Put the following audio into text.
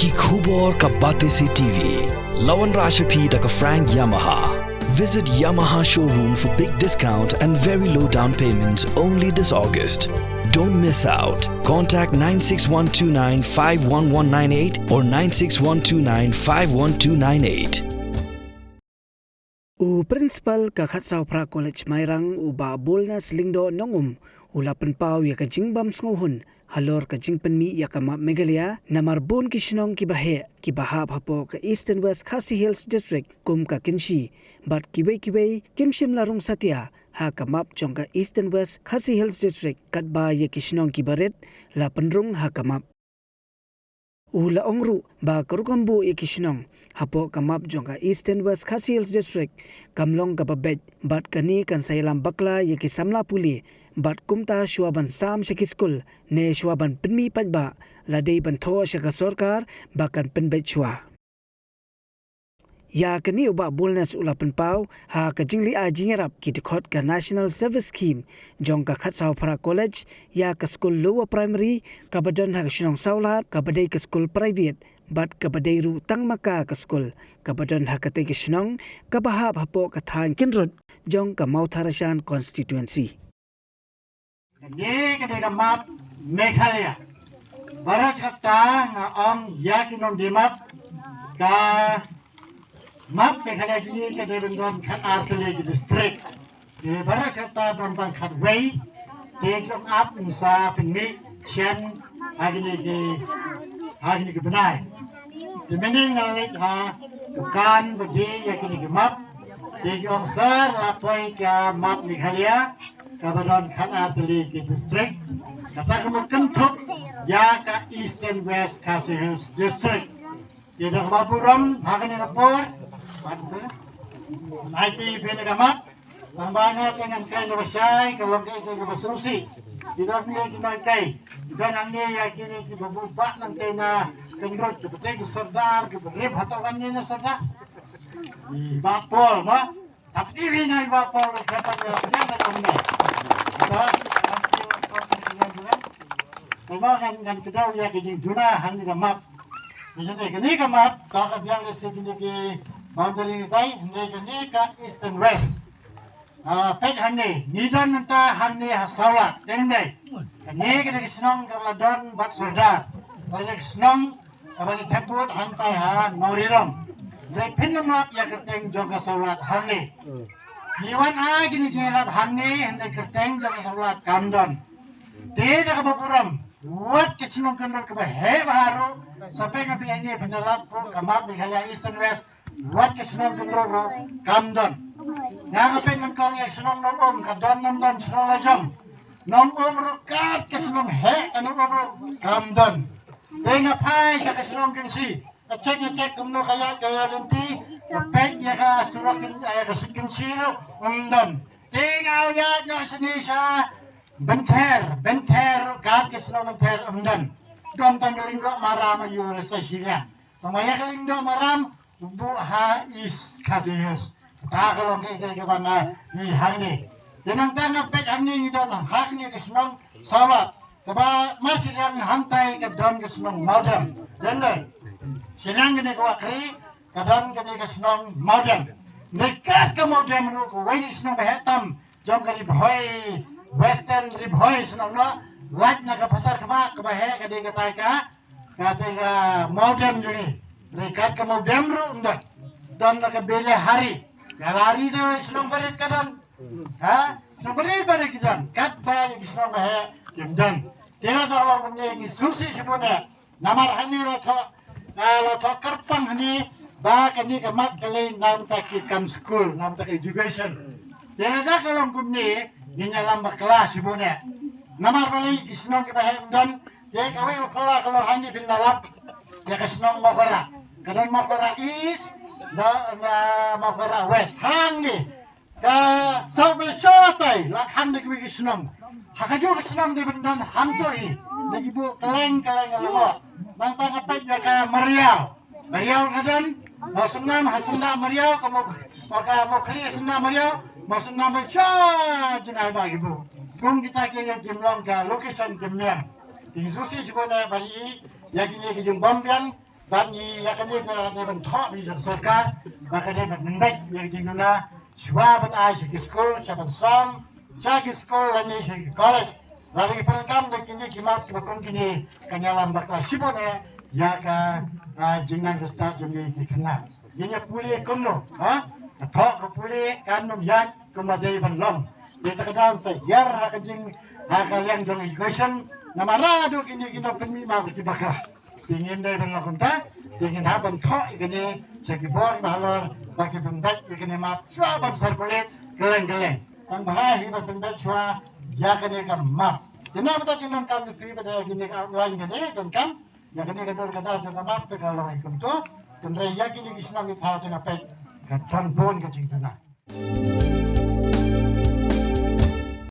Ki khubor ka bate se TV. Lawan Rashapi da ka Frank Yamaha. Visit Yamaha showroom for big discount and very low down payments only this August. Don't miss out. Contact 96129-51198 or 96129-51298. Principal ka Khatsaw Pra College Mairang ba bolnas lingdo nongum ulapan pau ya ka jingbam sngohun halor ka jingpanmi ya ka map Megalia namarbon kishnong kibaha hapo ka East and West Khasi Hills District kum ka kinshi bat kibay kimshim larong satya ha ka map chong ka East and West Khasi Hills District katba ya kishnong kibaret la panrung ha ka map Ula ongru ba karukambu ikishnong hapo kamap jong ka East and West Khasi Hills District kamlong ka babet bat kani kan saylam bakla yikisamla puli bat kumta shwaban sam shakискul ne shwaban pinmi pajba ladei bantho shaka sarkar bakan pinbet shwa ya kani uba bolnas ulapan pau ha ka jingli a jingerap ki dikhot ka National Service Scheme jong ka Khatsaw Pra College ya ka school lower primary ka badan ha shnong saulat ka badai ka school private bat ka badai ru tangmaka ka school ka badan ha ka te ka shnong ka bahap hapo ka than kinrod jong ka Mautharashan constituency Ye ka map Meghalaya barat kata ngong yakinom dimap ka map Meghalaya ini ka bendan khat Artele district di barat kata bendan khat Wei di klong up sa penmi chen agni ke benai di mening nalik ha bukan bagi yakini ke map di klong sar lapoi ka map Meghalaya ka bendan khat Artele district kata kemudian tuk ya ka East and West Khasi Hills district di dah baburam hagani rapor Naiti pinagamat, tambahnya dengan kain rasai, kalau kita bersolusi, tidak boleh dimakai. Dan anda yakini kita berubah nanti na kendrot, kebetulan serdar, kebetulan hatawannya na serdar. Bapol, ma, tapi ini na bapol kata dia nak anda. Kita kan kita yakini duna hang gamat. Jadi kini gamat, kalau biang leseni ke boundary tay hindi ka East and West pet hande nidon nanta hande hasawla dengde kani kada kisnong kaladon bat sardar kada kisnong kabali thaput hantai ha norirom re pinnam lap ya kerteng joga sawlat hande niwan a gini jerap hande hande kerteng joga sawlat kamdon te daga bapuram wat kisnong kandor ka he baru sampai ngapi ini pendalat po kamat Meghalaya East and West Wat kesenong kendoro kamdon. Yang apen nangkong yang senong nom kadon nom don senong lajam. Nom rukat kesenong he anong kamdon. Denga pai sa kesenong kensi. Ngecek kumno kaya lenti. Pet ya ka surok ka kensi ro umdon. Denga ya no sini sa benter kat kesenong benter umdon. Don tan linggo maram yu sa silia. Pamaya linggo maram Bu ha is Khasi-Hills. Kalau kita mana ni hangni. Jangan tanah pet hangni ni don hangni kesenong sawat. Sebab masih yang hantai ke don kesenong modern. Jangan. Senang kini kau akri ke don kini kesenong modern. Dekat ke modern ru kau ini senong behetam. Jom ke ribhoi western ribhoi senong no. Light nak ke pasar kemak ke bahaya ke dia kata ke modern jadi. Rekat kamu demru undak dan nak beli hari galari tu senang berit kadan senang berit kadan kat bayar senang bayar jemdan tidak kalau punya susi sebenarnya namar hani lo kerpang hani bah kini kemat kali nam tak kam school nam tak education tidak kalau punya nyalam kelas sebenarnya namar kali senang bayar jemdan dia kawin kalau hani pindah dia kesenang makara kadang makara east na makara west hang ni ka south shotai la hang de ki senang hakajo ka senang de bendan hang to i lagi bu keleng lo nang ta kapet ya ka Mariau kadang hasenda Mariau kamu maka mau kali hasenda Mariau masena baca jenai bagi bu kum kita kaya jemlang ka location jemlang di susi sebenarnya bari yakini ke jembambian ban ni ya kan ni ban thọ ni surga ba kan ni ban nek yang jing na shwa ban ai shi school cha ban sam cha school la ni shi college lagi pelkam de kini kimat bakon kini kanyalam bakla sibone ya ka jingnan gesta jumi dikena nya puli komno ha thọ ko puli kan nom yan kumadai ban lom de takadam sa yar ka jing kalian jong education namara do kini kita penmi ma ki bakah ingin dari bang lakunta ingin haban thọ kini segi bor mahalor bagi pendat kini ma chua ban sarkulet geleng-geleng ang bahahi ba pendat chua ya kini ka map kenapa tak kini kam di pada kini ka lain kini kan ya kini ka dor kada sa map ka lain kum to kendrai ya kini kisna mi thau kena pek ka tanpon ka jingtana